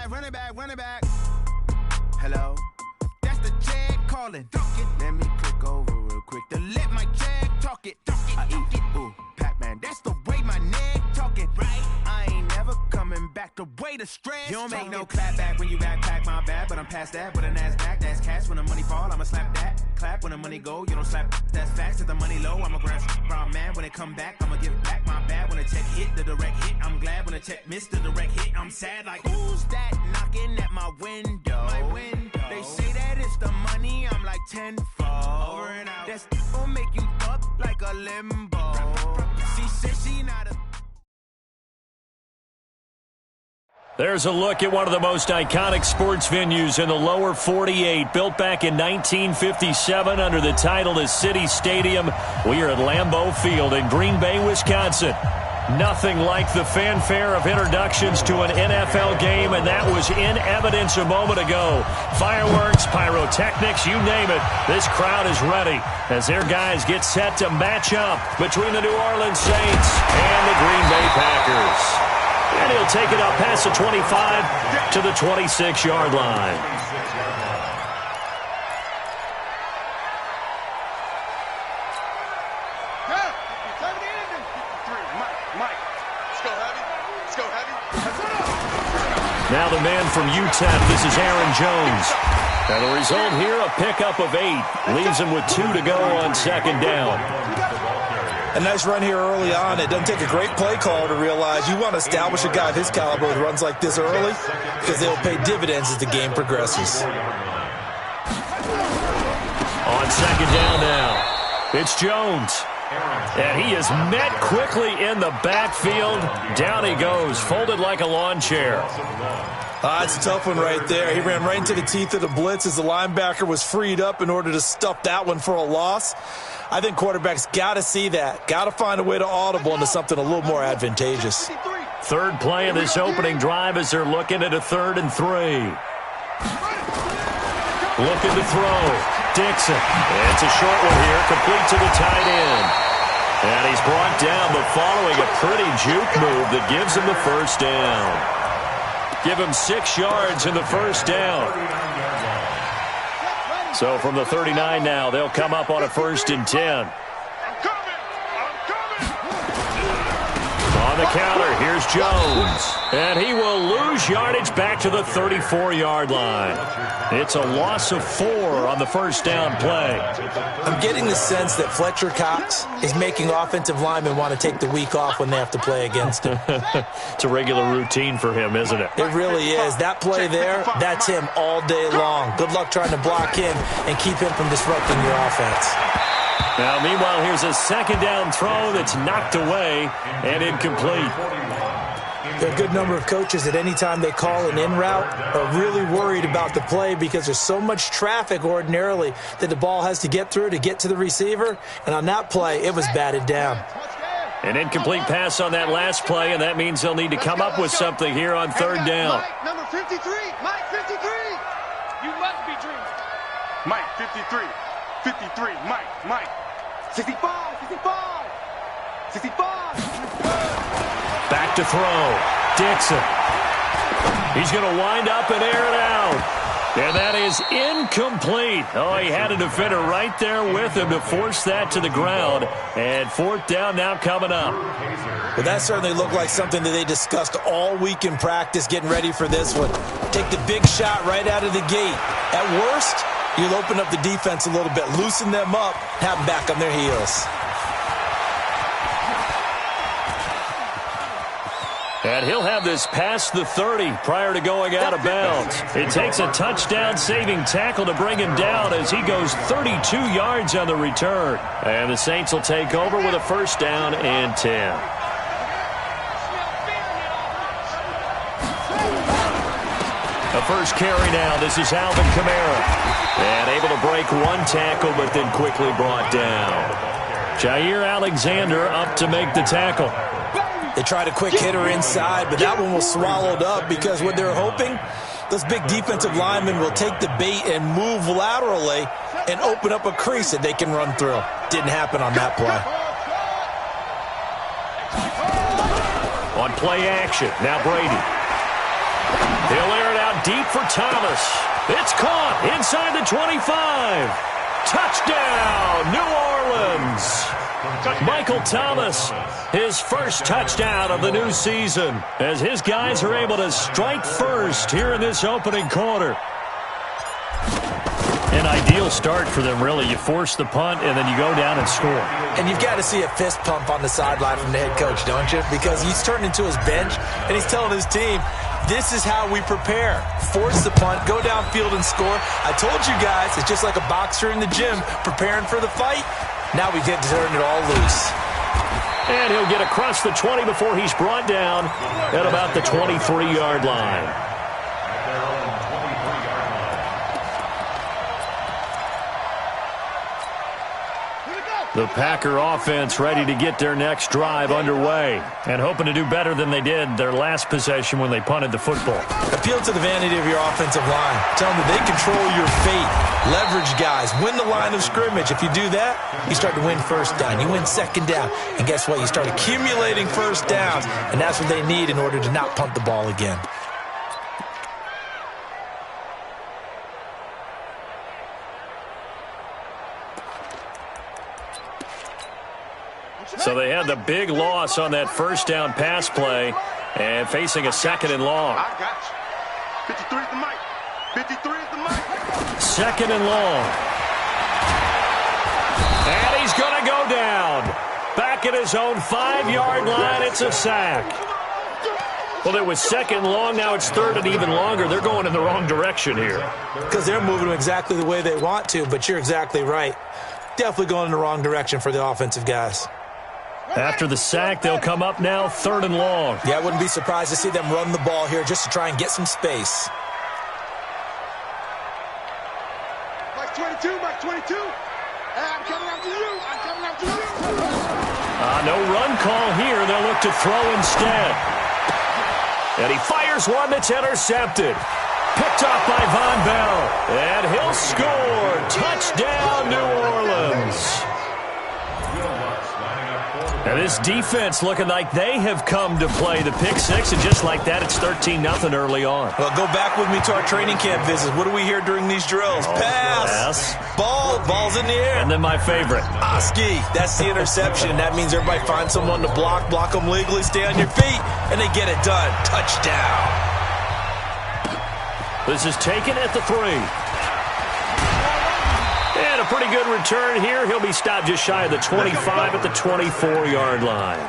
run it back. Hello? That's the Jag calling. Let me click over real quick to let my Jag talk it. I eat it, ooh, Pac-Man. That's the way my neck talking. Right? I ain't never coming back the way the stress. You don't make no clap back when you backpack, my bad. But I'm past that with a NASDAQ. That's cash when the money fall, I'ma slap that. Clap when the money go, you don't slap. That's facts. If the money low, I'ma grab brown man. When it come back, I'ma give back my bad. When the check hit, the direct hit. I'm glad when the check missed the direct hit. I'm sad like, who's that knocking at my window? They say that it's the money, I'm like tenfold. Over and out. That's gon' make you up like a limbo. She said she not a... There's a look at one of the most iconic sports venues in the lower 48. Built back in 1957 under the title of City Stadium. We are at Lambeau Field in Green Bay, Wisconsin. Nothing like the fanfare of introductions to an NFL game, and that was in evidence a moment ago. Fireworks, pyrotechnics, you name it. This crowd is ready as their guys get set to match up between the New Orleans Saints and the Green Bay Packers. And he'll take it up past the 25 to the 26-yard line. Now the man from UTEP, this is Aaron Jones. And the result here, a pickup of 8. Leaves him with 2 to go on second down. A nice run here early on. It doesn't take a great play caller to realize you want to establish a guy of his caliber with runs like this early because they'll pay dividends as the game progresses. On second down now, it's Jones. And he is met quickly in the backfield. Down he goes, folded like a lawn chair. It's a tough one right there. He ran right into the teeth of the blitz as the linebacker was freed up in order to stuff that one for a loss. I think quarterbacks got to see that. Got to find a way to audible into something a little more advantageous. Third play of this opening drive as they're looking at a 3rd and 3. Looking to throw. Dixon. It's a short one here, complete to the tight end. And he's brought down, but following a pretty juke move that gives him the first down. Give him 6 yards in the first down. So from the 39 now, they'll come up on a 1st and 10. On the counter, here's Jones. And he will lose yardage back to the 34-yard line. It's a loss of 4 on the first down play. I'm getting the sense that Fletcher Cox is making offensive linemen want to take the week off when they have to play against him. It's a regular routine for him, isn't it? It really is. That play there, that's him all day long. Good luck trying to block him and keep him from disrupting your offense. Now, meanwhile, here's a second down throw that's knocked away and incomplete. There are a good number of coaches at any time they call an in route are really worried about the play because there's so much traffic ordinarily that the ball has to get through to get to the receiver. And on that play, it was batted down. An incomplete pass on that last play, and that means they'll need to come up with something here on 3rd down. Mike, number 53. Mike, 53. You must be dreaming. Mike, 53. 53. Mike. 65. 65. 65. Back to throw. Dixon. He's going to wind up and air it out. And that is incomplete. Oh, he had a defender right there with him to force that to the ground. And 4th down now coming up. Well, that certainly looked like something that they discussed all week in practice getting ready for this one. Take the big shot right out of the gate. At worst, you'll open up the defense a little bit, loosen them up, have them back on their heels. And he'll have this past the 30 prior to going out of bounds. It takes a touchdown-saving tackle to bring him down as he goes 32 yards on the return. And the Saints will take over with a 1st down and 10. The first carry now. This is Alvin Kamara. And able to break one tackle, but then quickly brought down. Jair Alexander up to make the tackle. They tried a quick hitter inside, but that one was swallowed up because what they're hoping, those big defensive linemen will take the bait and move laterally and open up a crease that they can run through. Didn't happen on that play. On play action, now Brady. He'll air it deep for Thomas. It's caught inside the 25. Touchdown, New Orleans. Michael Thomas, his first touchdown of the new season, as his guys are able to strike first here in this opening quarter. An ideal start for them, really. You force the punt, and then you go down and score. And you've got to see a fist pump on the sideline from the head coach, don't you? Because he's turned into his bench, and he's telling his team, this is how we prepare. Force the punt, go downfield and score. I told you guys, it's just like a boxer in the gym preparing for the fight. Now we get to turn it all loose. And he'll get across the 20 before he's brought down at about the 23-yard line. The Packer offense ready to get their next drive underway and hoping to do better than they did their last possession when they punted the football. Appeal to the vanity of your offensive line. Tell them that they control your fate. Leverage guys. Win the line of scrimmage. If you do that, you start to win first down. You win second down. And guess what? You start accumulating first downs. And that's what they need in order to not punt the ball again. So they had the big loss on that first down pass play and facing a second and long. I got you. 53 is the mic. 53 is the mic. Second and long. And he's going to go down. Back at his own 5-yard line, it's a sack. Well, it was second long, now it's third and even longer. They're going in the wrong direction here. Because they're moving them exactly the way they want to, but you're exactly right. Definitely going in the wrong direction for the offensive guys. After the sack, they'll come up now third and long. Yeah, I wouldn't be surprised to see them run the ball here just to try and get some space. Mike 22, Mike 22. I'm coming after you. I'm coming after you. No run call here. They'll look to throw instead. And he fires one that's intercepted. Picked off by Von Bell. And he'll score. Touchdown, New Orleans. And this defense looking like they have come to play the pick six, and just like that, it's 13-0 early on. Well, go back with me to our training camp visits. What do we hear during these drills? Pass. Ball's in the air. And then my favorite. Oski, that's the interception. That means everybody finds someone to block them legally, stay on your feet, and they get it done. Touchdown. This is taken at the 3. And a pretty good return here. He'll be stopped just shy of the 25 at the 24-yard line.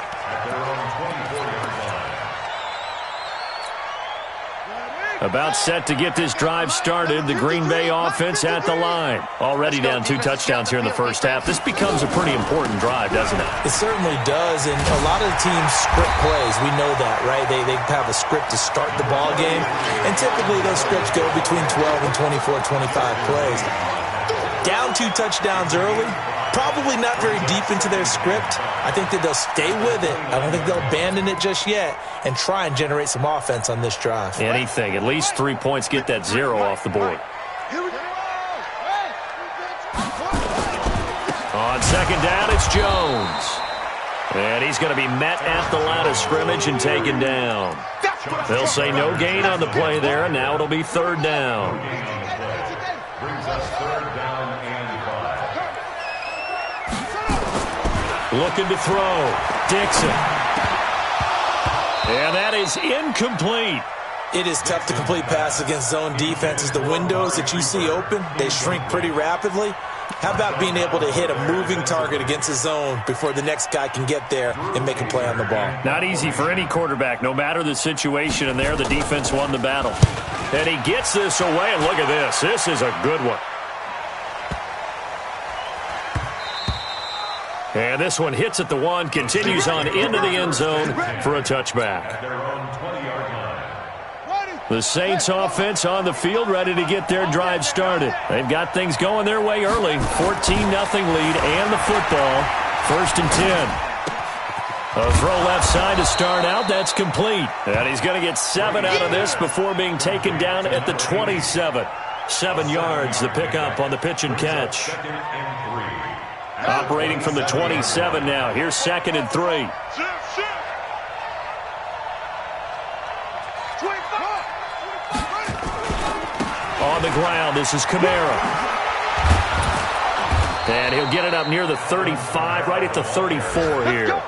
About set to get this drive started. The Green Bay offense at the line. Already down 2 touchdowns here in the first half. This becomes a pretty important drive, doesn't it? It certainly does, and a lot of the teams script plays. We know that, right? They have a script to start the ball game, and typically those scripts go between 12 and 24, 25 plays. Down 2 touchdowns early, probably not very deep into their script. I think that they'll stay with it. I don't think they'll abandon it just yet and try and generate some offense on this drive. Anything. At least 3 points, get that 0 off the board. On second down, it's Jones. And he's going to be met at the line of scrimmage and taken down. They'll say no gain on the play there, and now it'll be third down. Looking to throw. Dixon. And that is incomplete. It is tough to complete passes against zone defenses. The windows that you see open, they shrink pretty rapidly. How about being able to hit a moving target against a zone before the next guy can get there and make a play on the ball? Not easy for any quarterback, no matter the situation. And there, the defense won the battle. And he gets this away, and look at this. This is a good one. And this one hits at the 1, continues on into the end zone for a touchback. The Saints offense on the field, ready to get their drive started. They've got things going their way early. 14-0 lead and the football. First and 10. A throw left side to start out. That's complete. And he's going to get 7 out of this before being taken down at the 27. 7 yards, the pickup on the pitch and catch. Operating from the 27 now. Here's second and 3. the ground. This is Kamara. And he'll get it up near the 35, right at the 34 here.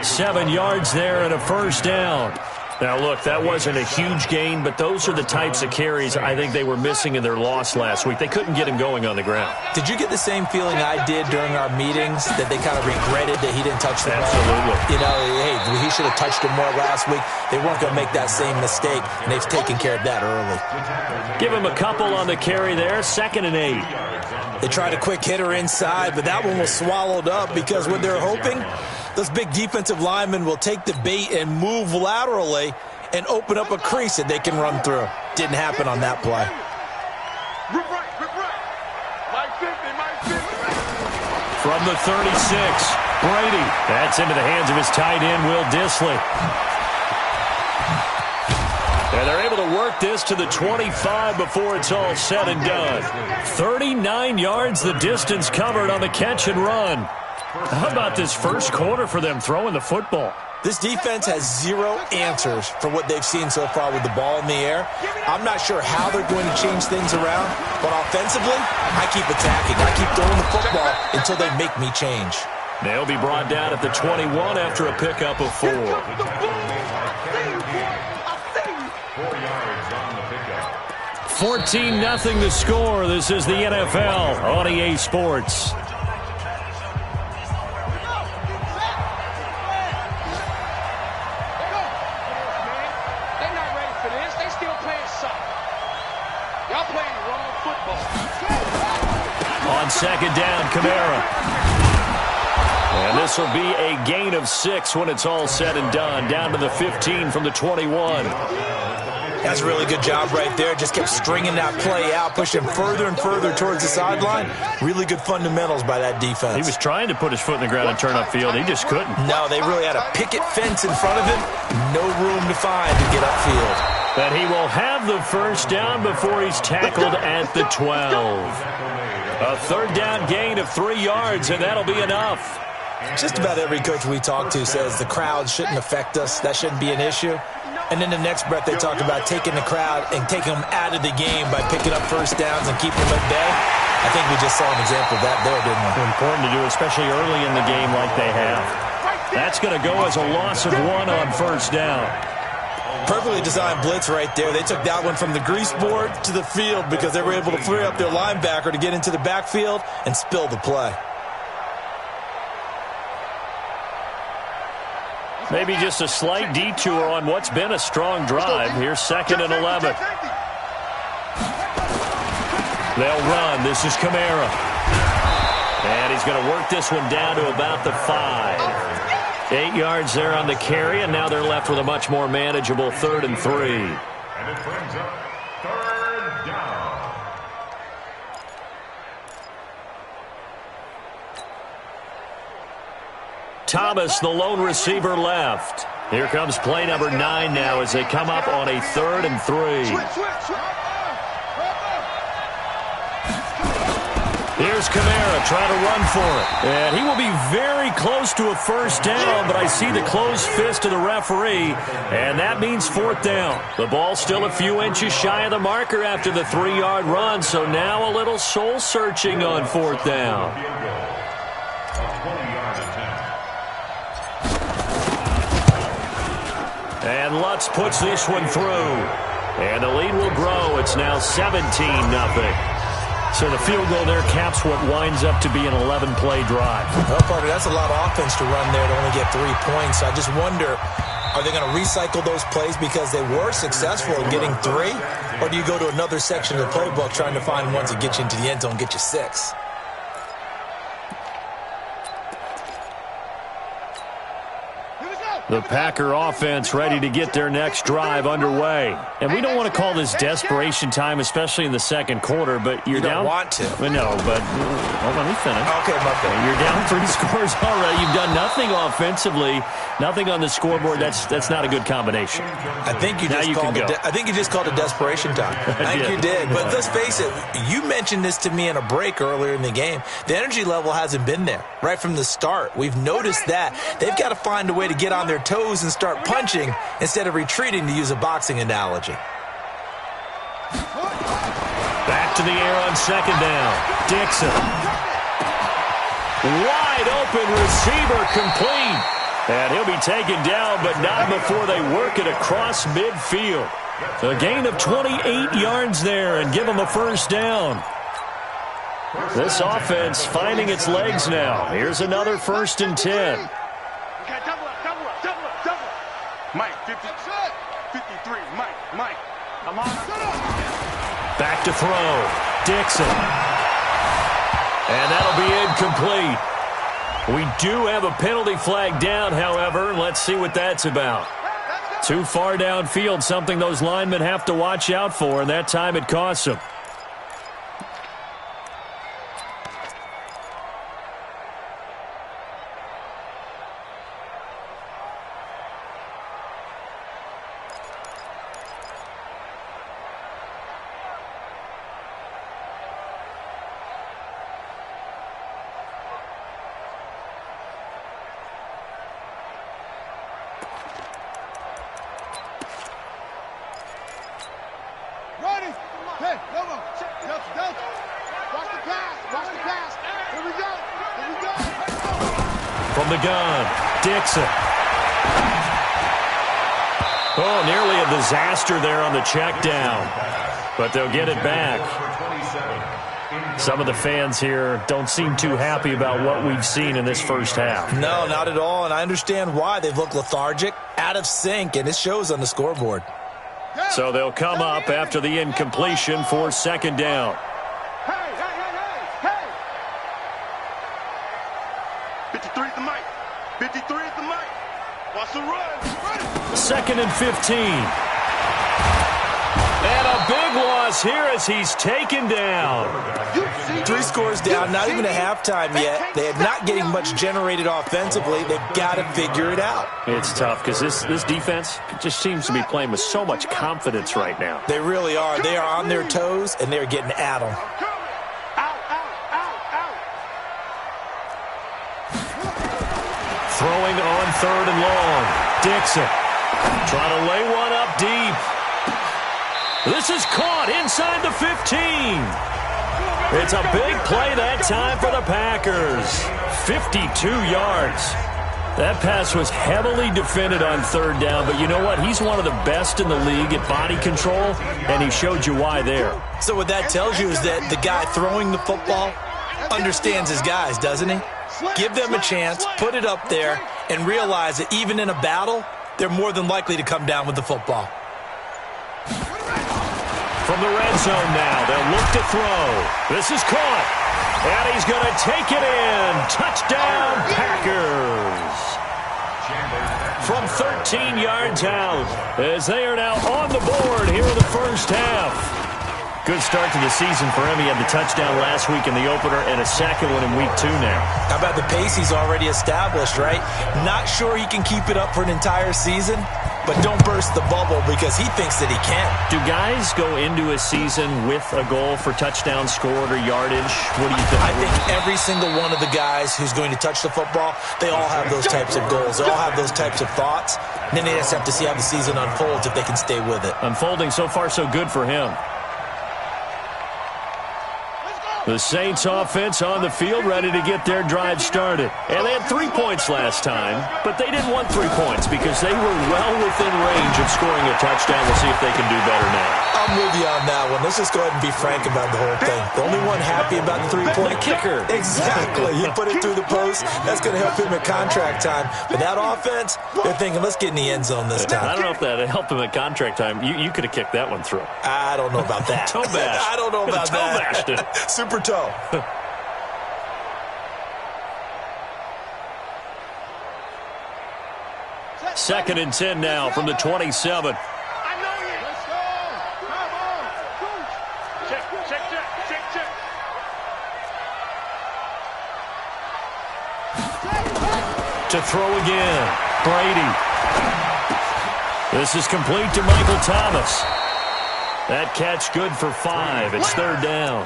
7 yards there and a first down. Now, look, that wasn't a huge gain, but those are the types of carries I think they were missing in their loss last week. They couldn't get him going on the ground. Did you get the same feeling I did during our meetings, that they kind of regretted that he didn't touch the ball? Absolutely. You know, hey, he should have touched it more last week. They weren't going to make that same mistake, and they've taken care of that early. Give him a couple on the carry there, 2nd and 8. They tried a quick hitter inside, but that one was swallowed up because what they're hoping, those big defensive linemen will take the bait and move laterally and open up a crease that they can run through. Didn't happen on that play. From the 36, Brady. That's into the hands of his tight end, Will Dissly. And they're able to work this to the 25 before it's all said and done. 39 yards the distance covered on the catch and run. How about this first quarter for them throwing the football? This defense has zero answers for what they've seen so far with the ball in the air. I'm not sure how they're going to change things around, but offensively, I keep attacking. I keep throwing the football until they make me change. They'll be brought down at the 21 after a pickup of 4. 14-0 the score. This is the NFL on EA Sports. On 2nd down, Kamara. And this will be a gain of 6 when it's all said and done. Down to the 15 from the 21. That's a really good job right there. Just kept stringing that play out, pushing further and further towards the sideline. Really good fundamentals by that defense. He was trying to put his foot in the ground and turn upfield. He just couldn't. No, they really had a picket fence in front of him. No room to find to get upfield. But he will have the first down before he's tackled at the 12. A 3rd down gain of 3 yards, and that'll be enough. Just about every coach we talk to says the crowd shouldn't affect us. That shouldn't be an issue. And in the next breath, they talk about taking the crowd and taking them out of the game by picking up first downs and keeping them at bay. I think we just saw an example of that there, didn't we? Important to do, especially early in the game like they have. That's going to go as a loss of 1 on first down. Perfectly designed blitz right there. They took that one from the grease board to the field because they were able to free up their linebacker to get into the backfield and spill the play. Maybe just a slight detour on what's been a strong drive. Here's 2nd and 11. They'll run. This is Kamara. And he's going to work this one down to about the 5. 8 yards there on the carry, and now they're left with a much more manageable 3rd and 3. And it brings up 3rd down. Thomas, the lone receiver, left. Here comes play number 9 now as they come up on a 3rd and 3. Here's Kamara trying to run for it. And he will be very close to a first down, but I see the closed fist of the referee, and that means 4th down. The ball still a few inches shy of the marker after the 3-yard run, so now a little soul-searching on 4th down. And Lutz puts this one through. And the lead will grow. It's now 17-0. So the field goal there caps what winds up to be an 11-play drive. Well, Parker, that's a lot of offense to run there to only get 3 points. I just wonder, are they going to recycle those plays because they were successful in getting 3? Or do you go to another section of the playbook trying to find ones that get you into the end zone and get you 6? The Packer offense ready to get their next drive underway. And we don't want to call this desperation time, especially in the second quarter, but you're down. You don't want to. No, but well, let me finish. Okay, my bad. You're down 3 scores already. You've done nothing offensively, nothing on the scoreboard. That's not a good combination. I think you just called it desperation time. I think you did. But let's face it, you mentioned this to me in a break earlier in the game. The energy level hasn't been there right from the start. We've noticed that. They've got to find a way to get on their toes and start punching instead of retreating, to use a boxing analogy. Back to the air on second down. Dixon. Wide open receiver complete. And he'll be taken down, but not before they work it across midfield. A gain of 28 yards there and give them a first down. This offense finding its legs now. Here's another 1st and 10. Mike, 53, Mike. Come on. Back to throw. Dixon. And that'll be incomplete. We do have a penalty flag down, however. Let's see what that's about. Too far downfield, something those linemen have to watch out for, and that time it costs them. From the gun, Dixon. Oh, nearly a disaster there on the check down. But they'll get it back. Some of the fans here don't seem too happy about what we've seen in this first half. No, not at all, and I understand why. They've looked lethargic, out of sync, and it shows on the scoreboard. So they'll come up after the incompletion for second down. Hey. 53 at the mic. 53 at the mic. Watch the run. 2nd and 15. And a big loss here as he's taken down. 3 scores down, not even a halftime yet. They're not getting much generated offensively. They've got to figure it out. It's tough because this defense just seems to be playing with so much confidence right now. They really are. They are on their toes, and they're getting at them. Throwing on 3rd and long. Dixon trying to lay one up deep. This is caught inside the 15. It's a big play that time for the Packers. 52 yards. That pass was heavily defended on 3rd down, but you know what? He's one of the best in the league at body control, and he showed you why there. So what that tells you is that the guy throwing the football understands his guys, doesn't he? Give them a chance, put it up there, and realize that even in a battle, they're more than likely to come down with the football. From the red zone now, they'll look to throw. This is caught, and he's going to take it in. Touchdown, Packers. From 13 yards out, as they are now on the board here in the first half. Good start to the season for him. He had the touchdown last week in the opener and a second one in week 2 now. How about the pace he's already established, right? Not sure he can keep it up for an entire season, but don't burst the bubble because he thinks that he can. Do guys go into a season with a goal for touchdown scored or yardage? What do you think? I think every single one of the guys who's going to touch the football, they all have those types of goals. They all have those types of thoughts. And then they just have to see how the season unfolds if they can stay with it. Unfolding so far so good for him. The Saints offense on the field ready to get their drive started. And they had 3 points last time, but they didn't want 3 points because they were well within range of scoring a touchdown. We'll see if they can do better now. I'm with you on that one. Let's just go ahead and be frank about the whole thing. The only one happy about the 3-point kicker. Exactly. He put it through the post. That's going to help him at contract time. But that offense, they're thinking, let's get in the end zone this time. I don't know if that helped him at contract time. You could have kicked that one through. I don't know about that. Toe bash. I don't know about toe that. Bashed it. Super toe. Second and 10 now from the 27. To throw again, Brady. This is complete to Michael Thomas. That catch good for 5. It's third down.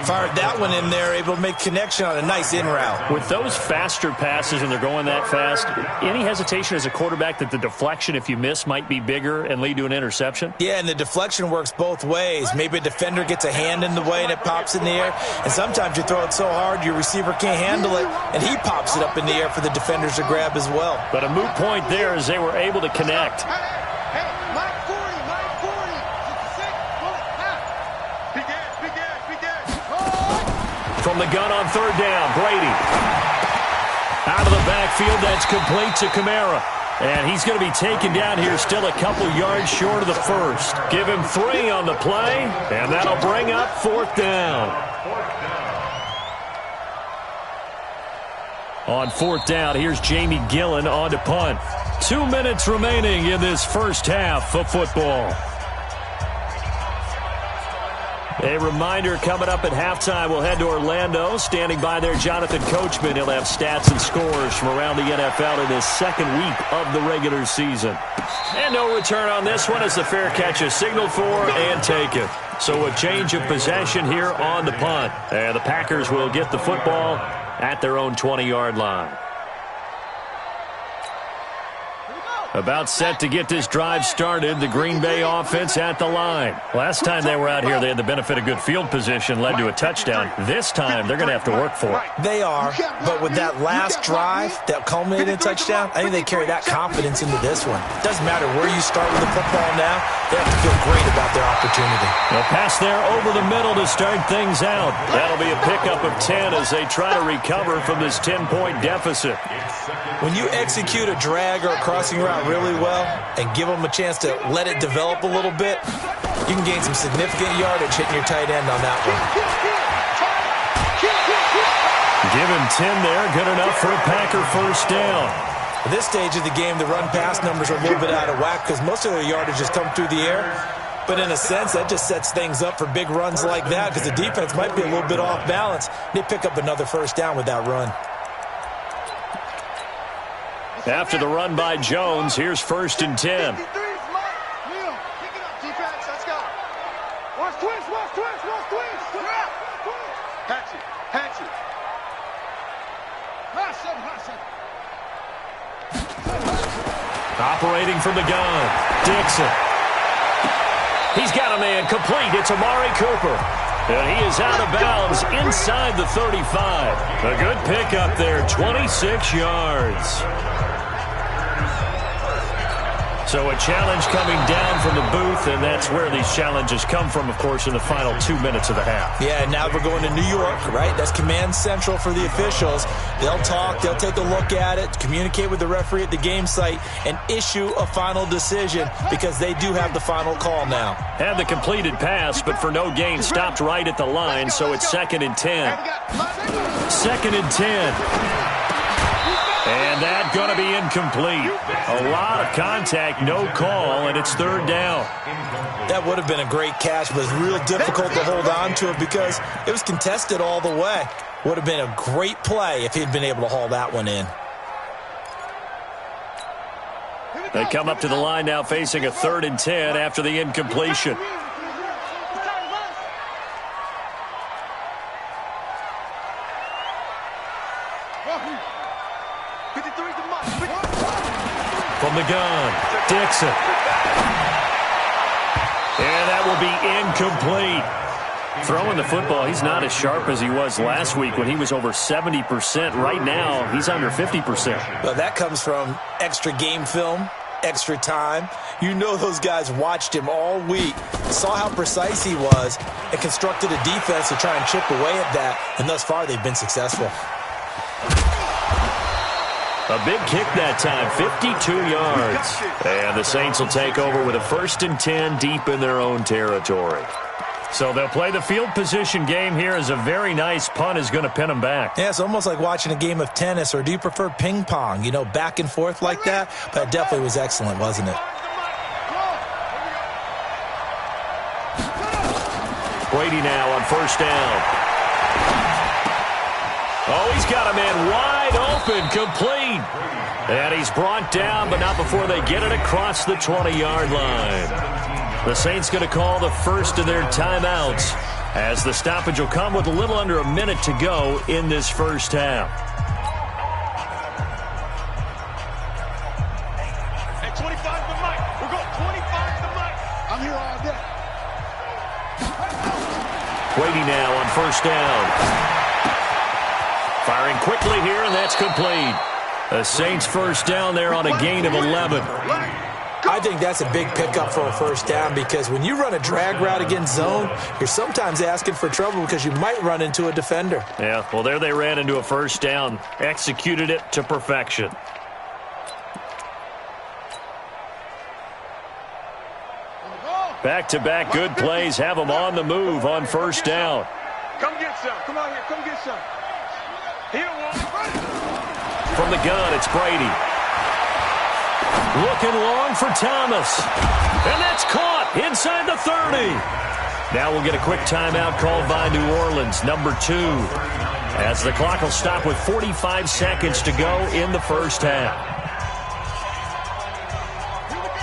Fired that one in there, able to make connection on a nice in route. With those faster passes and they're going that fast, any hesitation as a quarterback that the deflection, if you miss, might be bigger and lead to an interception? Yeah, and the deflection works both ways. Maybe a defender gets a hand in the way and it pops in the air. And sometimes you throw it so hard your receiver can't handle it, and he pops it up in the air for the defenders to grab as well. But a moot point there as they were able to connect. From the gun on third down, Brady. Out of the backfield, that's complete to Kamara. And he's going to be taken down here still a couple yards short of the first. Give him 3 on the play, and that'll bring up fourth down. On fourth down, here's Jamie Gillen on to punt. 2 minutes remaining in this first half of football. A reminder, coming up at halftime, we'll head to Orlando. Standing by there, Jonathan Coachman. He'll have stats and scores from around the NFL in his second week of the regular season. And no return on this one as the fair catch is signaled for and taken. So a change of possession here on the punt. And the Packers will get the football at their own 20-yard line. About set to get this drive started, the Green Bay offense at the line. Last time they were out here, they had the benefit of good field position, led to a touchdown. This time, they're going to have to work for it. They are, but with that last drive that culminated in a touchdown, I think they carry that confidence into this one. Doesn't matter where you start with the football now, they have to feel great about their opportunity. A pass there over the middle to start things out. That'll be a pickup of 10 as they try to recover from this 10-point deficit. When you execute a drag or a crossing route really well and give them a chance to let it develop a little bit, you can gain some significant yardage hitting your tight end on that one. Give him 10 there, good enough for a Packer first down. At this stage of the game, the run-pass numbers are a little bit out of whack because most of their yardage has come through the air. But in a sense, that just sets things up for big runs like that because the defense might be a little bit off balance. They pick up another first down with that run. After the run by Jones, here's first and 10. Operating from the gun, Dixon. He's got a man complete. It's Amari Cooper. And he is out of bounds inside the 35. A good pickup there, 26 yards. So a challenge coming down from the booth, and that's where these challenges come from, of course, in the final 2 minutes of the half. Yeah, and now we're going to New York, right? That's command central for the officials. They'll talk, they'll take a look at it, communicate with the referee at the game site, and issue a final decision because they do have the final call now. Had the completed pass, but for no gain, stopped right at the line, so it's 2nd and 10. 2nd and 10. And that's going to be incomplete. A lot of contact, no call, and it's third down. That would have been a great catch, but it's real difficult to hold on to it because it was contested all the way. Would have been a great play if he'd been able to haul that one in. They come up to the line now facing a 3rd and 10 after the incompletion. From the gun, Dixon. And that will be incomplete. Throwing the football, he's not as sharp as he was last week when he was over 70%. Right now, he's under 50%. Well, that comes from extra game film, extra time. You know those guys watched him all week, saw how precise he was, and constructed a defense to try and chip away at that. And thus far, they've been successful. A big kick that time, 52 yards. And the Saints will take over with a 1st and 10 deep in their own territory. So they'll play the field position game here as a very nice punt is going to pin them back. Yeah, it's almost like watching a game of tennis, or do you prefer ping pong? You know, back and forth like that? But it definitely was excellent, wasn't it? Brady now on first down. Oh, he's got a man wide open, complete. And he's brought down, but not before they get it across the 20-yard line. The Saints going to call the first of their timeouts as the stoppage will come with a little under a minute to go in this first half. Hey, 25 to Mike. We're going 25 to Mike. I'm here all day. Brady now on first down. Firing quickly here, and that's complete. The Saints first down there on a gain of 11. I think that's a big pickup for a first down because when you run a drag route against zone, you're sometimes asking for trouble because you might run into a defender. Yeah, well, there they ran into a first down. Executed it to perfection. Back-to-back good plays have them on the move on first down. Come get some. Come on here. Come get some. He don't want it. From the gun, it's Brady. Looking long for Thomas. And that's caught inside the 30. Now we'll get a quick timeout called by New Orleans, number 2. As the clock will stop with 45 seconds to go in the first half.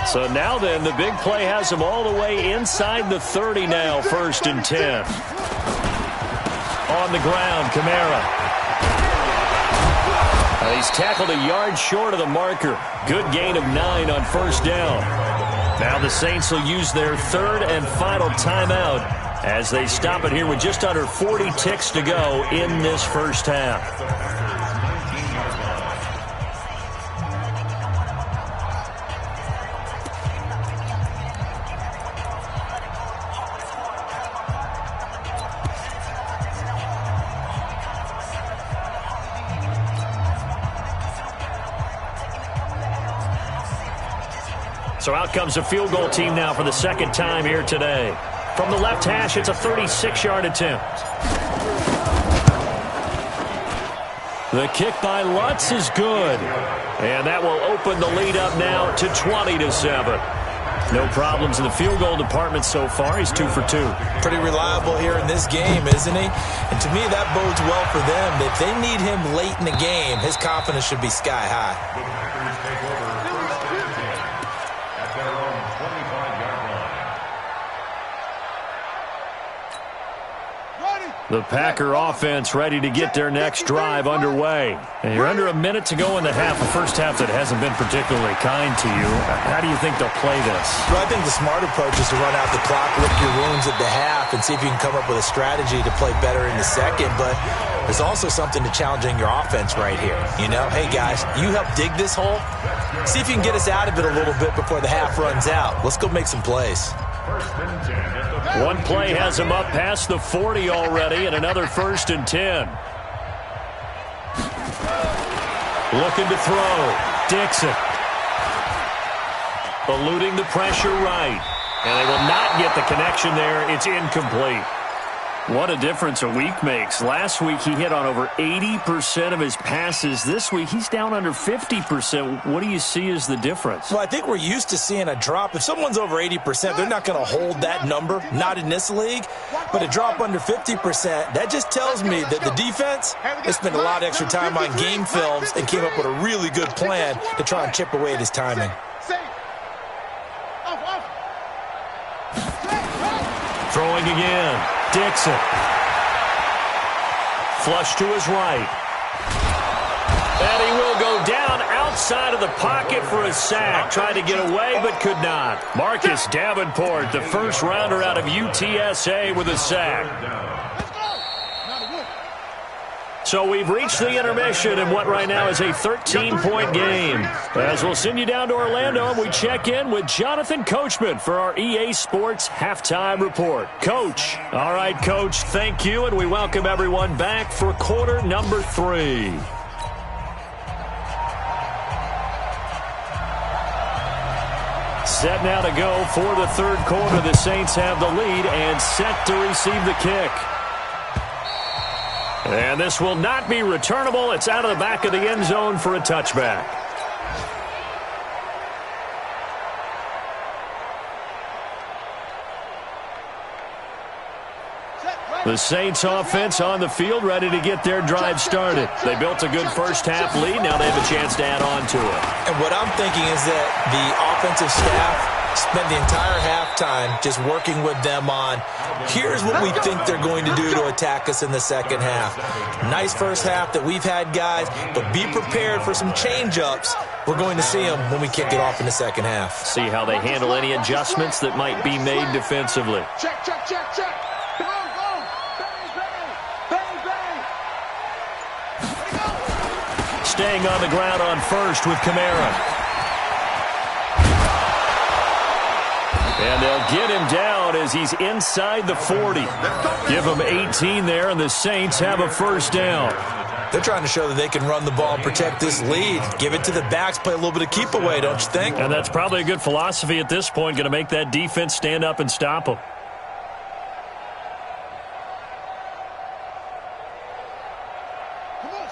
So now then, the big play has them all the way inside the 30 now, 1st and 10. On the ground, Kamara. He's tackled a yard short of the marker. Good gain of 9 on first down. Now the Saints will use their third and final timeout as they stop it here with just under 40 ticks to go in this first half. So out comes the field goal team now for the second time here today. From the left hash, it's a 36-yard attempt. The kick by Lutz is good. And that will open the lead up now to 20-7. No problems in the field goal department so far. He's 2 for 2. Pretty reliable here in this game, isn't he? And to me, that bodes well for them. If they need him late in the game, his confidence should be sky high. The Packer offense ready to get their next drive underway. And you're under a minute to go in the half, a first half that hasn't been particularly kind to you. How do you think they'll play this? Well, I think the smart approach is to run out the clock, lick your wounds at the half, and see if you can come up with a strategy to play better in the second. But there's also something to challenging your offense right here. You know, hey, guys, you help dig this hole. See if you can get us out of it a little bit before the half runs out. Let's go make some plays. One play has him up past the 40 already, and another 1st and 10. Looking to throw. Dixon. Eluding the pressure right. And they will not get the connection there. It's incomplete. What a difference a week makes. Last week he hit on over 80% of his passes. This week he's down under 50%. What do you see as the difference? Well, I think we're used to seeing a drop. If someone's over 80%, they're not going to hold that number, not in this league. But a drop under 50%, that just tells me that the defense has spent a lot of extra time on game films and came up with a really good plan to try and chip away at his timing. Throwing again. Dixon. Flush to his right. And he will go down outside of the pocket for a sack. Tried to get away, but could not. Marcus Davenport, the first rounder out of UTSA, with a sack. So we've reached the intermission in what right now is a 13-point game. As we'll send you down to Orlando, and we check in with Jonathan Coachman for our EA Sports Halftime Report. Coach. All right, Coach, thank you, and we welcome everyone back for quarter number 3. Set now to go for the third quarter. The Saints have the lead and set to receive the kick. And this will not be returnable. It's out of the back of the end zone for a touchback. The Saints offense on the field ready to get their drive started. They built a good first half lead. Now they have a chance to add on to it. And what I'm thinking is that the offensive staff Spent the entire halftime just working with them on, here's what we think they're going to do to attack us in the second half. Nice first half that we've had, guys, but be prepared for some change-ups. We're going to see them when we kick it off in the second half. See how they handle any adjustments that might be made defensively. Check, check, check, check. Boom, boom. Bang, bang. Bang, bang. Staying on the ground on first with Kamara. And they'll get him down as he's inside the 40. Give him 18 there, and the Saints have a first down. They're trying to show that they can run the ball and protect this lead. Give it to the backs, play a little bit of keep away, don't you think? And that's probably a good philosophy at this point, going to make that defense stand up and stop them.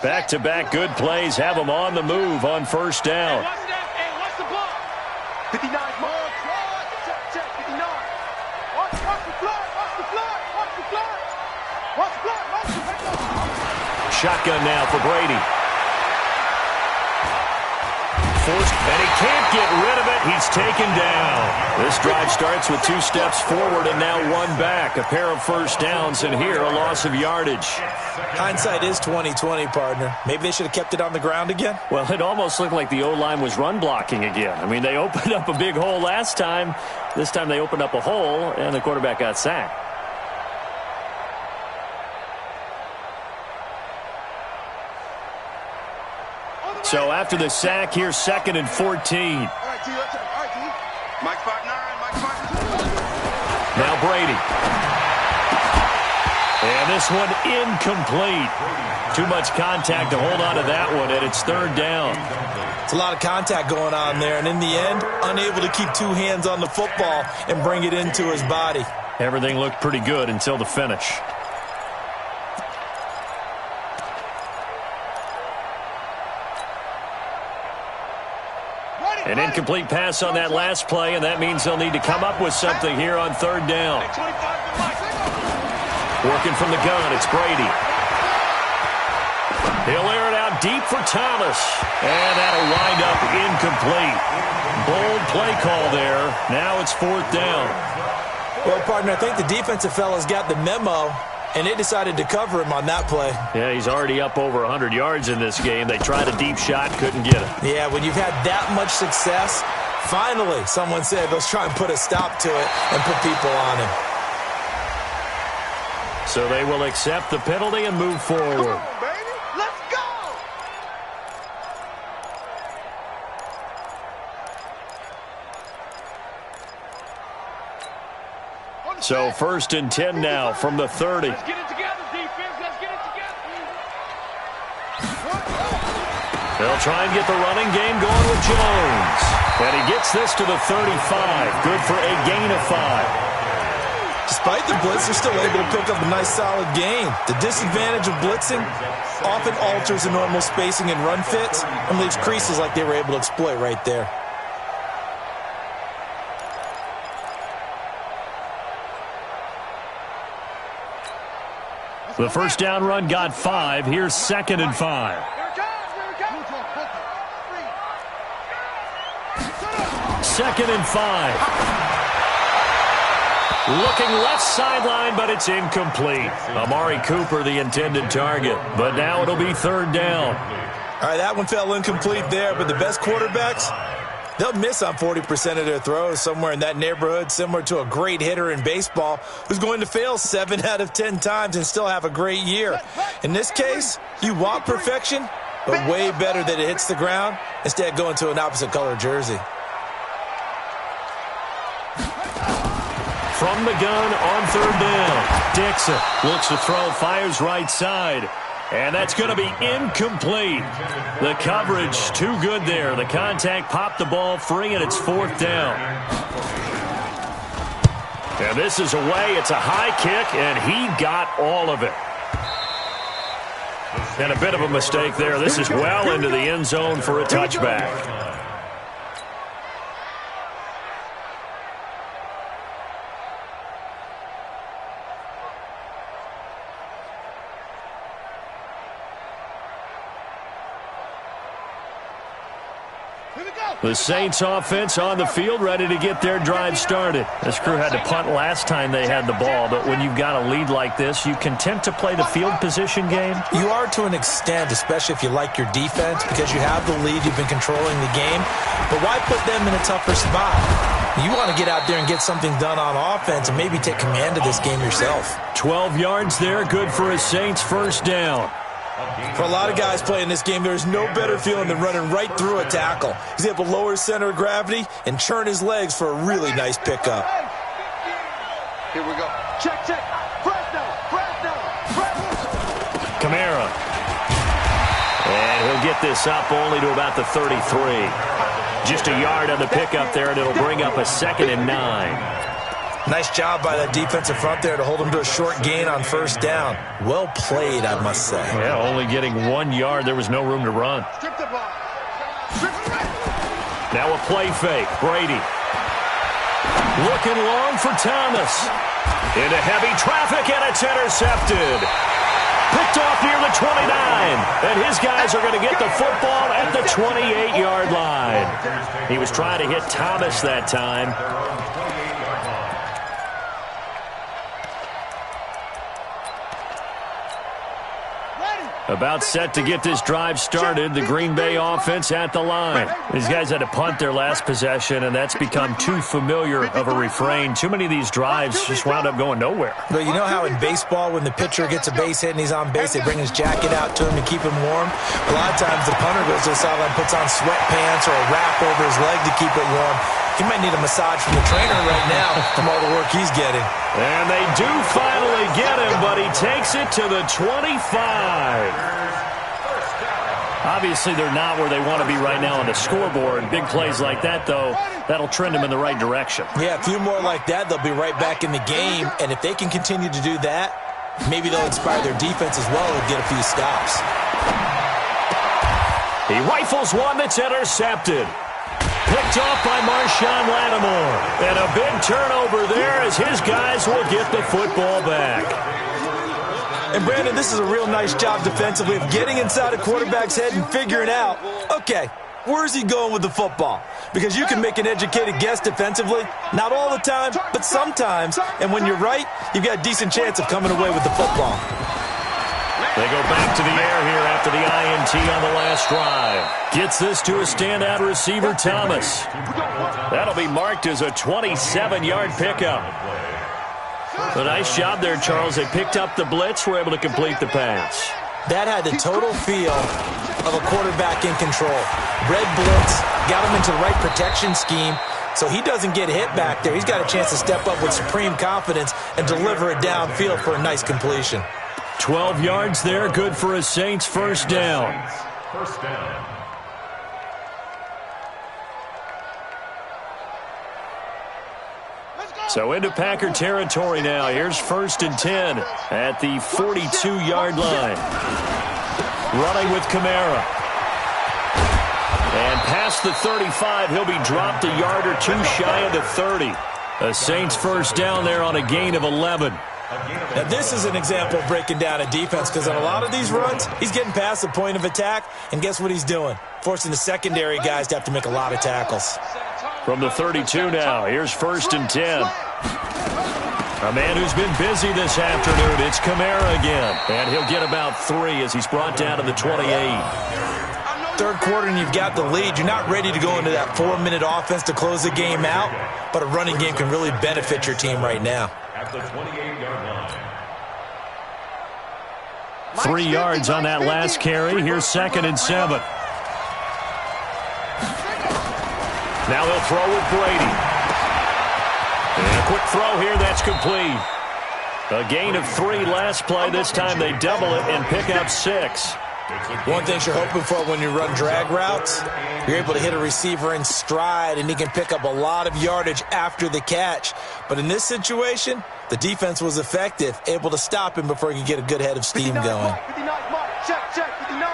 Back-to-back good plays have them on the move on first down. Hey, watch the block. 59 more. Check, 59. Watch the block. Watch the block. Watch the block. Watch the block. Watch the block. Shotgun now for Brady. Forced, and he can't get rid of it. He's taken down. This drive starts with 2 steps forward and now 1 back. A pair of first downs, and here a loss of yardage. Hindsight is 20/20, partner. Maybe they should have kept it on the ground again. Well, it almost looked like the O-line was run blocking again. I mean, they opened up a big hole last time. This time they opened up a hole, and the quarterback got sacked. So after the sack, here's 2nd and 14. All right, T. All right, T. Mike 5'9", Mike 5'9". Now Brady. And this one incomplete. Too much contact to hold on to that one, and it's 3rd down. It's a lot of contact going on there, and in the end, unable to keep 2 hands on the football and bring it into his body. Everything looked pretty good until the finish. An incomplete pass on that last play, and that means they'll need to come up with something here on 3rd down. Working from the gun, it's Brady. He'll air it out deep for Thomas, and that'll wind up incomplete. Bold play call there. Now it's 4th down. Well, partner, I think the defensive fellas got the memo, and they decided to cover him on that play. Yeah, he's already up over 100 yards in this game. They tried a deep shot, couldn't get it. Yeah, when you've had that much success, finally, someone said, let's try and put a stop to it and put people on him. So they will accept the penalty and move forward. Come on, baby. Let's go. So 1st and 10 now from the 30. Let's get it together, defense. Let's get it together. They'll try and get the running game going with Jones. And he gets this to the 35. Good for a gain of 5. Despite the blitz, they're still able to pick up a nice solid gain. The disadvantage of blitzing often alters the normal spacing and run fits and leaves creases like they were able to exploit right there. The first down run got 5. Here's 2nd and 5. 2nd and 5. Looking left sideline, but it's incomplete. Amari Cooper, the intended target. But now it'll be 3rd down. All right, that one fell incomplete there, but the best quarterbacks, they'll miss on 40% of their throws, somewhere in that neighborhood, similar to a great hitter in baseball who's going to fail 7 out of 10 times and still have a great year. In this case, you want perfection, but way better that it hits the ground instead of going to an opposite color jersey. From the gun on 3rd down. Dixon looks to throw, fires right side. And that's going to be incomplete. The coverage too good there. The contact popped the ball free, and it's 4th down. And this is away. It's a high kick, and he got all of it. And a bit of a mistake there. This is well into the end zone for a touchback. The Saints offense on the field, ready to get their drive started. This crew had to punt last time they had the ball, but when you've got a lead like this, you content to play the field position game? You are to an extent, especially if you like your defense, because you have the lead, you've been controlling the game. But why put them in a tougher spot? You want to get out there and get something done on offense and maybe take command of this game yourself. 12 yards there, good for a Saints first down. For a lot of guys playing this game, there's no better feeling than running right through a tackle. He's able to lower his center of gravity and churn his legs for a really nice pickup. Here we go. Check, check. Press down, press down, press down. Kamara. And he'll get this up only to about the 33. Just a yard on the pickup there, and it'll bring up a 2nd and 9. Nice job by that defensive front there to hold him to a short gain on first down. Well played, I must say. Yeah, only getting 1 yard. There was no room to run. Now a play fake. Brady. Looking long for Thomas. Into heavy traffic, and it's intercepted. Picked off near the 29. And his guys are going to get the football at the 28-yard line. He was trying to hit Thomas that time. About set to get this drive started, the Green Bay offense at the line. These guys had to punt their last possession, and that's become too familiar of a refrain. Too many of these drives just wound up going nowhere. But you know how in baseball, when the pitcher gets a base hit and he's on base, they bring his jacket out to him to keep him warm? A lot of times the punter goes to the sideline, puts on sweatpants or a wrap over his leg to keep it warm. He might need a massage from the trainer right now from all the work he's getting. And they do finally get him, but he takes it to the 25. Obviously, they're not where they want to be right now on the scoreboard. Big plays like that, though, that'll trend them in the right direction. Yeah, a few more like that, they'll be right back in the game. And if they can continue to do that, maybe they'll inspire their defense as well and get a few stops. He rifles one that's intercepted. Picked off by Marshawn Lattimore. And a big turnover there as his guys will get the football back. And, Brandon, this is a real nice job defensively of getting inside a quarterback's head and figuring out, okay, where's he going with the football? Because you can make an educated guess defensively. Not all the time, but sometimes. And when you're right, you've got a decent chance of coming away with the football. They go back to the air here after the INT on the last drive. Gets this to a standout receiver, Thomas. That'll be marked as a 27-yard pickup. A nice job there, Charles. They picked up the blitz, were able to complete the pass. That had the total feel of a quarterback in control. Red blitz, got him into the right protection scheme, so he doesn't get hit back there. He's got a chance to step up with supreme confidence and deliver it downfield for a nice completion. 12 yards there, good for a Saints first down. First down. So into Packer territory now. Here's 1st and 10 at the 42-yard line. Running with Kamara. And past the 35, he'll be dropped a yard or two shy of the 30. A Saints first down there on a gain of 11. Now, this is an example of breaking down a defense because on a lot of these runs, he's getting past the point of attack, and guess what he's doing? Forcing the secondary guys to have to make a lot of tackles. From the 32 now, here's 1st and 10. A man who's been busy this afternoon, it's Kamara again. And he'll get about 3 as he's brought down to the 28. Third quarter and you've got the lead. You're not ready to go into that 4-minute offense to close the game out, but a running game can really benefit your team right now. At the 28-yard line. 3 yards on that last carry. Here's 2nd and 7. Now they'll throw with Brady. And a quick throw here, that's complete. A gain of 3 last play. This time they double it and pick up 6. One thing you're hoping for when you run drag routes, you're able to hit a receiver in stride and he can pick up a lot of yardage after the catch. But in this situation, the defense was effective, able to stop him before he could get a good head of steam going. 59 mark. Check, check, 59.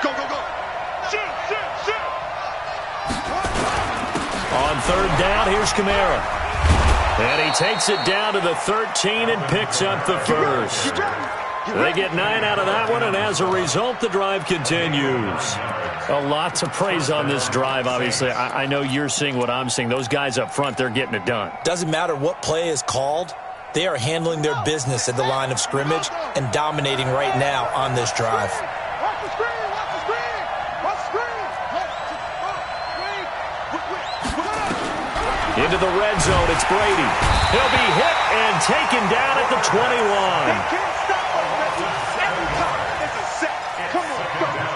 Go, go, go. Shoot, shoot, shoot. On 3rd down, here's Kamara. And he takes it down to the 13 and picks up the first. They get 9 out of that one, and as a result, the drive continues. A lot to praise on this drive, obviously. I know you're seeing what I'm seeing. Those guys up front, they're getting it done. Doesn't matter what play is called. They are handling their business at the line of scrimmage and dominating right now on this drive. Watch the screen! Watch the screen! Watch the screen! Into the red zone, it's Brady. He'll be hit and taken down at the 21. They can't stop us, baby. Every time it's a set. Come on, go.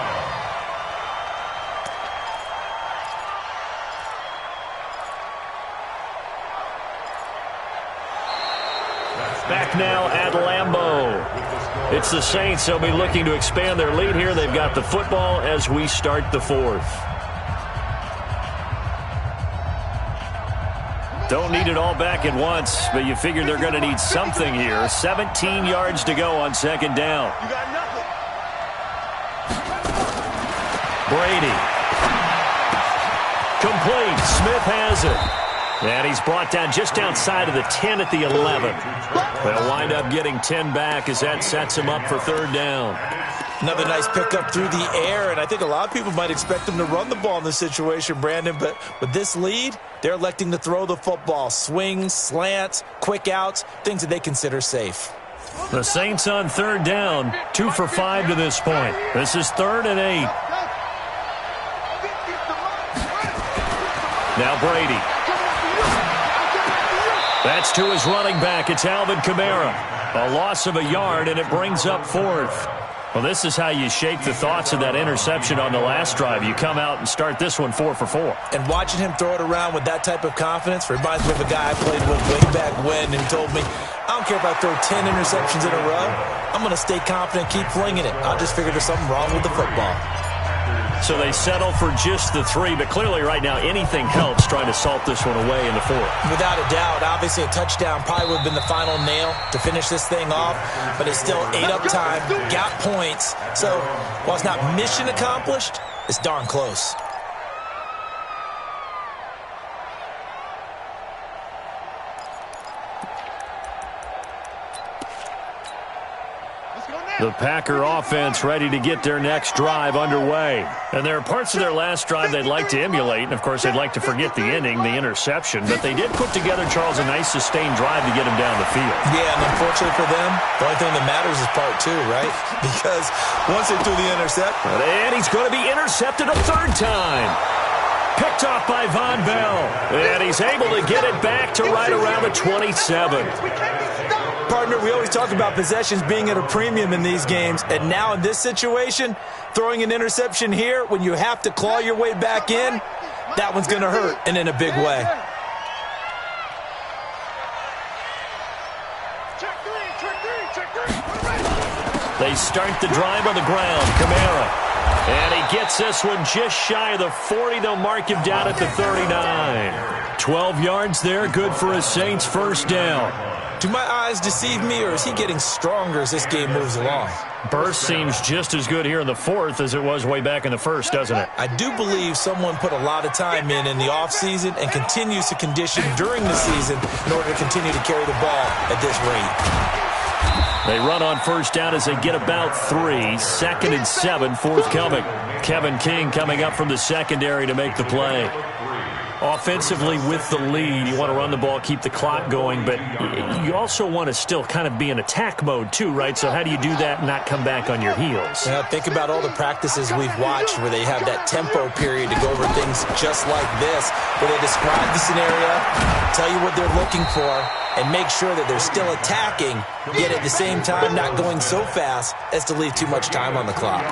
Back now at Lambeau. It's the Saints. They'll be looking to expand their lead here. They've got the football as we start the fourth. Don't need it all back at once, but you figure they're going to need something here. 17 yards to go on second down. You got nothing. Brady. Complete. Smith has it. And he's brought down just outside of the 10 at the 11. They'll wind up getting 10 back as that sets him up for third down. Another nice pickup through the air, and I think a lot of people might expect them to run the ball in this situation, Brandon, but with this lead, they're electing to throw the football. Swings, slants, quick outs, things that they consider safe. The Saints on third down, 2 for 5 to this point. This is 3rd and 8. Now Brady. That's to his running back. It's Alvin Kamara. A loss of a yard, and it brings up 4th. Well, this is how you shake the thoughts of that interception on the last drive. You come out and start this one 4 for 4. And watching him throw it around with that type of confidence reminds me of a guy I played with way back when and told me, I don't care if I throw 10 interceptions in a row. I'm going to stay confident, keep flinging it. I just figured there's something wrong with the football. So they settle for just the 3, but clearly right now anything helps trying to salt this one away in the 4th. Without a doubt, obviously a touchdown probably would have been the final nail to finish this thing off, but it's still 8 up time, got points. So while it's not mission accomplished, it's darn close. The Packer offense ready to get their next drive underway. And there are parts of their last drive they'd like to emulate. And, of course, they'd like to forget the inning, the interception. But they did put together, Charles, a nice sustained drive to get him down the field. Yeah, and unfortunately for them, the only thing that matters is part 2, right? Because once they threw the intercept. And he's going to be intercepted a 3rd time. Picked off by Von Bell. And he's able to get it back to right around the 27. Partner, we always talk about possessions being at a premium in these games, and now in this situation, throwing an interception here when you have to claw your way back in, that one's going to hurt, and in a big way. They start the drive on the ground. Kamara. And he gets this one just shy of the 40. They'll mark him down at the 39. 12 yards there, good for a Saints first down. Do my eyes deceive me, or is he getting stronger as this game moves along? Burst seems just as good here in the 4th as it was way back in the 1st, doesn't it? I do believe someone put a lot of time in the offseason and continues to condition during the season in order to continue to carry the ball at this rate. They run on first down as they get about 3. 2nd and 7, forthcoming. Kevin King coming up from the secondary to make the play. Offensively with the lead, you want to run the ball, keep the clock going, but you also want to still kind of be in attack mode too, right? So how do you do that and not come back on your heels? Yeah, think about all the practices we've watched where they have that tempo period to go over things just like this, where they describe the scenario, tell you what they're looking for, and make sure that they're still attacking, yet at the same time not going so fast as to leave too much time on the clock.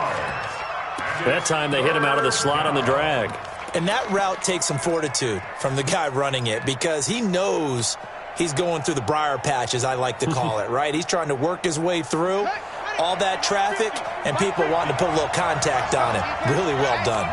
That time they hit him out of the slot on the drag. And that route takes some fortitude from the guy running it because he knows he's going through the briar patch, as I like to call it, right? He's trying to work his way through all that traffic and people wanting to put a little contact on him. Really well done.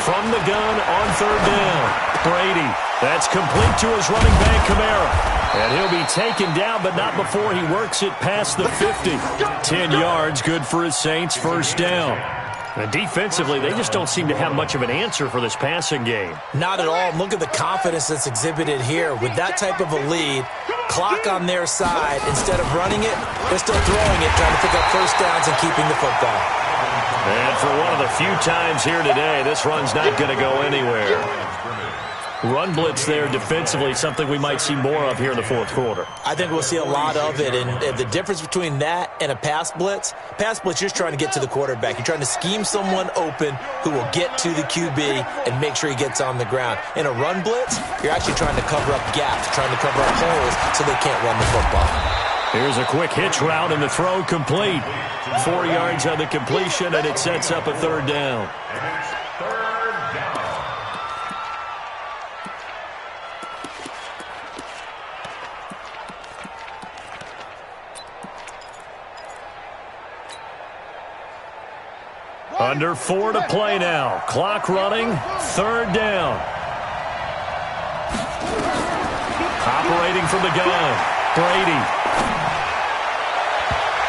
From the gun on third down, Brady. That's complete to his running back, Kamara. And he'll be taken down, but not before he works it past the 50. 10 yards, good for his Saints first down. And defensively, they just don't seem to have much of an answer for this passing game. Not at all. Look at the confidence that's exhibited here. With that type of a lead, Clock on their side. Instead of running it, they're still throwing it, trying to pick up first downs and keeping the football. And for one of the few times here today, this run's not going to go anywhere. Run blitz there defensively, something we might see more of here in the fourth quarter. I think we'll see a lot of it, and the difference between that and a pass blitz, you're just trying to get to the quarterback. You're trying to scheme someone open who will get to the QB and make sure he gets on the ground. In a run blitz, you're actually trying to cover up gaps, trying to cover up holes so they can't run the football. Here's a quick hitch route, and the throw complete. 4 yards on the completion, and it sets up a third down. Under 4 to play now. Clock running. Third down. Operating from the gun. Brady.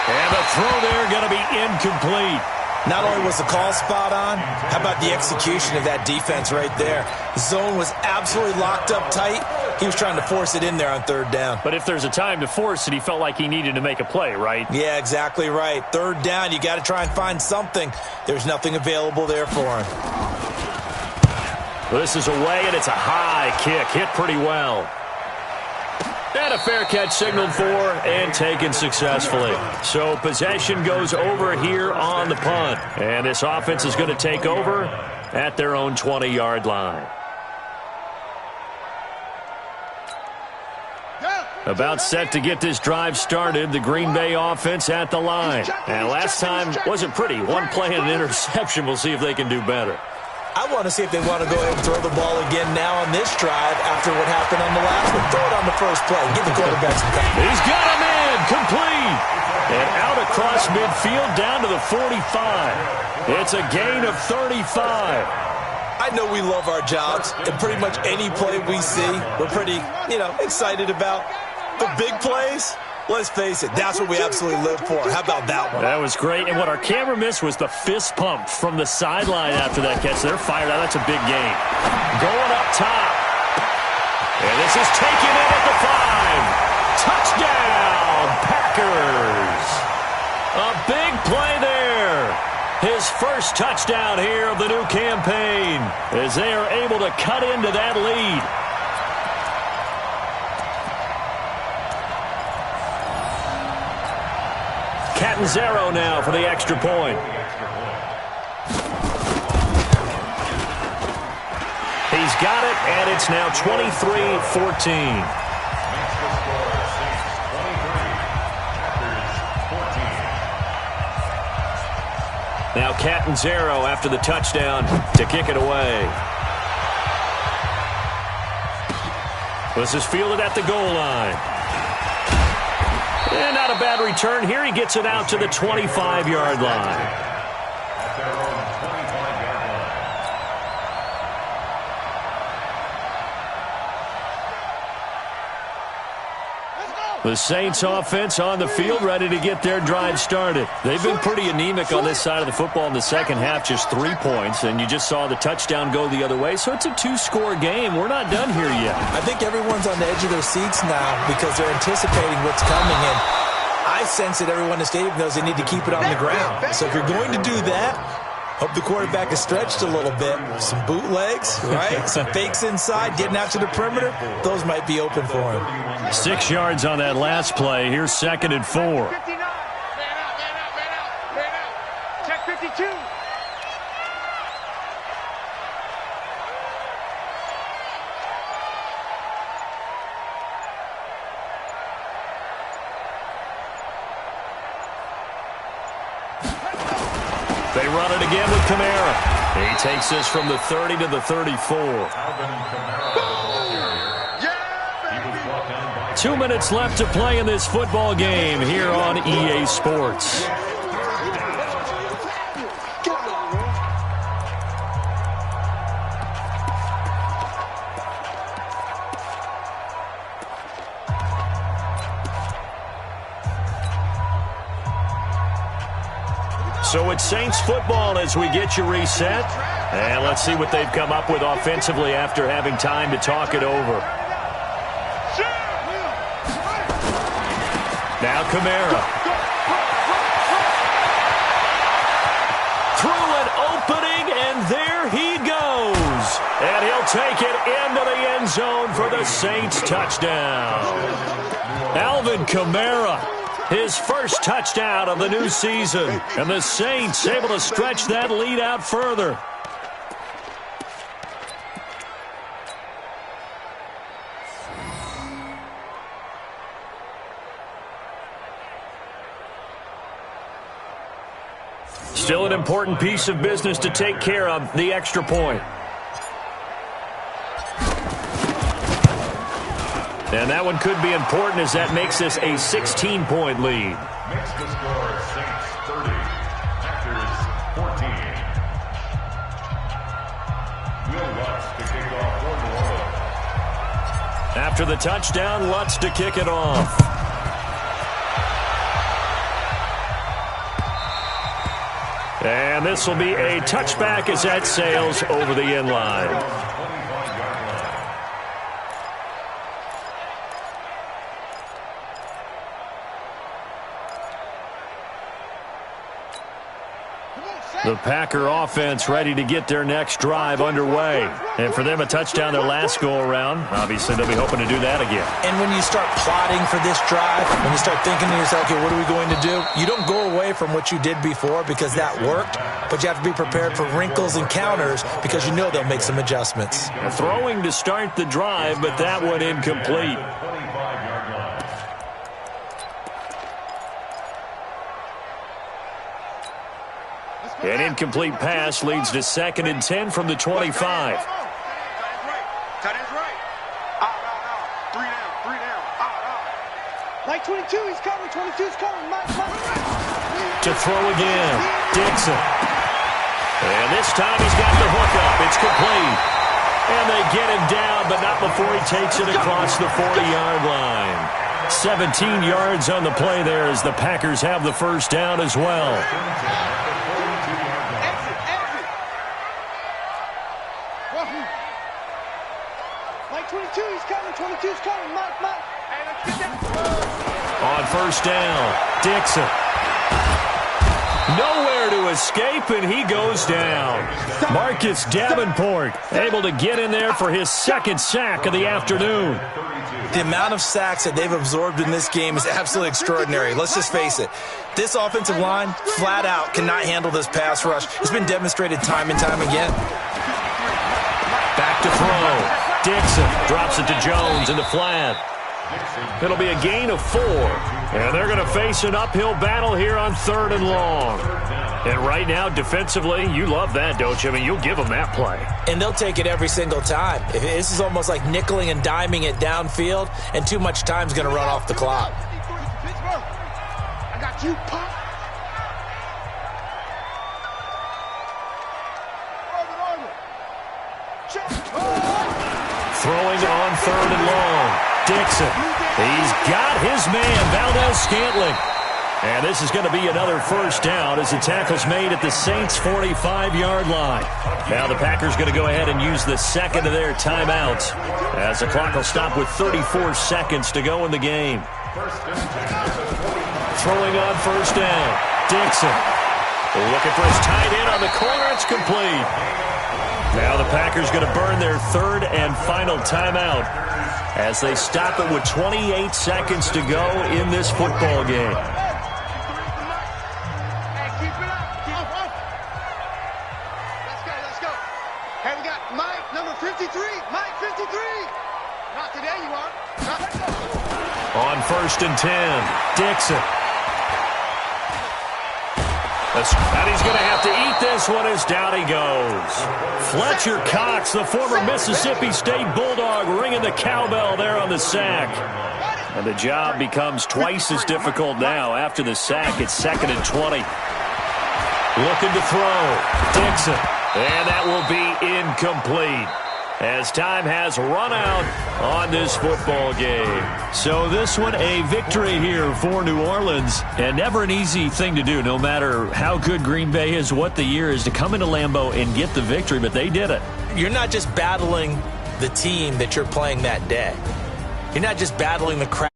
And the throw there going to be incomplete. Not only was the call spot on, how about the execution of that defense right there? The zone was absolutely locked up tight. He was trying to force it in there on third down. But if there's a time to force it, he felt like he needed to make a play, right? Yeah, exactly right. Third down, you got to try and find something. There's nothing available there for him. This is away, and it's a high kick. Hit pretty well. And a fair catch signaled for and taken successfully. So possession goes over here on the punt. And this offense is going to take over at their own 20-yard line. About set to get this drive started, the Green Bay offense at the line. And last time wasn't pretty. One play and an interception. We'll see if they can do better. I want to see if they want to go ahead and throw the ball again now on this drive after what happened on the last one. Throw it on the first play. Give the quarterback some time. He's got him in. Complete. And out across midfield down to the 45. It's a gain of 35. I know we love our jobs, and pretty much any play we see, we're pretty, excited about. The big plays, let's face it, that's what we absolutely live for. How about that one? That was great. And what our camera missed was the fist pump from the sideline after that catch. They're fired out. That's a big gain. Going up top. And this is taken in at the 5. Touchdown, Packers. A big play there. His first touchdown here of the new campaign as they are able to cut into that lead. Catanzaro now for the extra point. He's got it, and it's now 23-14. Now Catanzaro after the touchdown to kick it away. This is fielded at the goal line. And not a bad return here. He gets it out to the 25-yard line. The Saints offense on the field ready to get their drive started. They've been pretty anemic on this side of the football in the second half, just 3 points, and you just saw the touchdown go the other way. So it's a 2-score game. We're not done here yet. I think everyone's on the edge of their seats now because they're anticipating what's coming, and I sense that everyone in the stadium knows they need to keep it on the ground. So if you're going to do that, hope the quarterback is stretched a little bit. Some bootlegs, right? Some fakes inside, getting out to the perimeter. Those might be open for him. 6 yards on that last play. Here's 2nd and 4. Man out. Check 52. They run it again with Kamara. He takes this from the 30 to the 34. 2 minutes left to play in this football game here on EA Sports. So it's Saints football as we get you reset. And let's see what they've come up with offensively after having time to talk it over. Now Kamara. Through an opening, and there he goes. And he'll take it into the end zone for the Saints touchdown. Alvin Kamara, his first touchdown of the new season. And the Saints able to stretch that lead out further. Still an important piece of business to take care of, the extra point. And that one could be important as that makes this a 16-point lead. Makes the score Saints 30, Packers 14. Will Lutz to kick off for New Orleans. After the touchdown, Lutz to kick it off. And this will be a touchback as that sails over the end line. The Packer offense ready to get their next drive underway. And for them, a touchdown their last go-around. Obviously, they'll be hoping to do that again. And when you start plotting for this drive, when you start thinking to yourself, okay, what are we going to do? You don't go away from what you did before because that worked, but you have to be prepared for wrinkles and counters because you know they'll make some adjustments. Throwing to start the drive, but that one incomplete. An incomplete pass leads to 2nd and 10 from the 25. Tight end's right. Out. 3 down. Out. Mike 22, he's coming. 22's coming. Mike. To throw again. Dixon. And this time he's got the hook up. It's complete. And they get him down, but not before he takes it across the 40-yard line. 17 yards on the play there as the Packers have the first down as well. On first down, Dixon. Nowhere to escape, and he goes down. Marcus Davenport able to get in there for his 2nd sack of the afternoon. The amount of sacks that they've absorbed in this game is absolutely extraordinary. Let's just face it. This offensive line, flat out, cannot handle this pass rush. It's been demonstrated time and time again. Back to throw. Dixon drops it to Jones in the flat. It'll be a gain of 4. And they're going to face an uphill battle here on 3rd and long. And right now, defensively, you love that, don't you? I mean, you'll give them that play. And they'll take it every single time. This is almost like nickeling and diming it downfield, and too much time's going to run off the clock. I got you, Pop. Throwing on 3rd and long. Dixon. He's got his man, Valdez-Scantling. And this is going to be another first down as the tackle's made at the Saints' 45-yard line. Now the Packers going to go ahead and use the 2nd of their timeouts as the clock will stop with 34 seconds to go in the game. Throwing on first down. Dixon. Looking for his tight end on the corner. It's complete. Now the Packers going to burn their 3rd and final timeout as they stop it with 28 seconds to go in this football game. Let's go. Hey, we got Mike, number 53. Mike, 53. Not today, you are. On 1st and 10, Dixon. And he's going to have to eat this one as down he goes. Fletcher Cox, the former Mississippi State Bulldog, ringing the cowbell there on the sack. And the job becomes twice as difficult now after the sack. It's 2nd and 20. Looking to throw. Dixon. And that will be incomplete as time has run out on this football game. So this one a victory here for New Orleans, and never an easy thing to do, no matter how good Green Bay is, what the year is, to come into Lambeau and get the victory, but they did it. You're not just battling the team that you're playing that day. You're not just battling the crowd.